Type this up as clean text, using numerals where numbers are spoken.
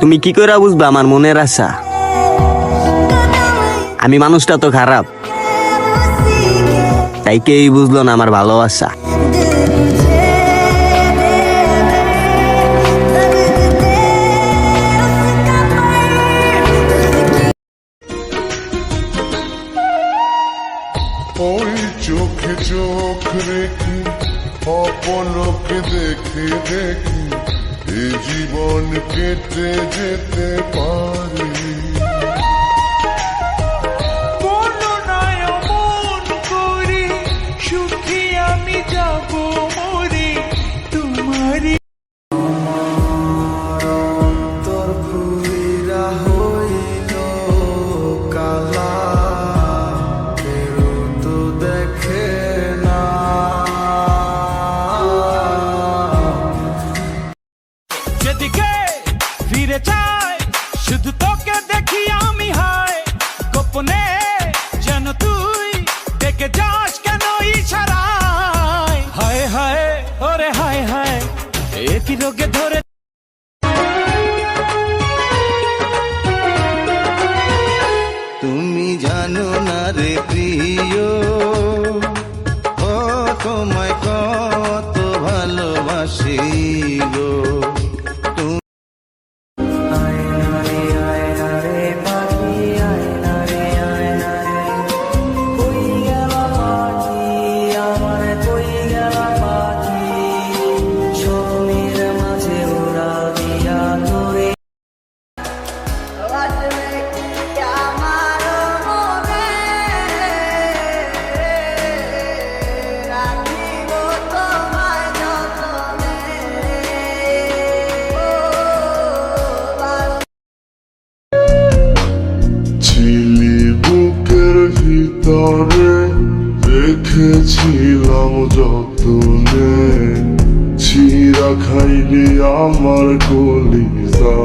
তুমি কি করে বুঝবা আমার মনের আশা? আমি মানুষটা তো খারাপ, তাই কেউই বুঝলো না আমার ভালোবাসা। ওই চোখে চোখ রেখে অপলকে দেখে দেখে এ জীবন কেটে যেতে পারে। সুখী আমি যাব মরে তোমারি তোর পুরা হইল কালা কেউ তো দেখে না। যেদিকে ফিরে চাই শুধু তোকে দেখি আমি, হায় গোপনে যেন তুই ডেকে যাস কেন ইশারায়। হায় হায় ওরে হায় হায়, একই রোগে ধরে তুমি জানো না রে প্রিয়, ও তোমায় কত ভালোবাসি গো। ছিলি বুকের ভিতরে রেখেছিলাম যতনে, ছিঁড়া খাইলি আমার কলিজা।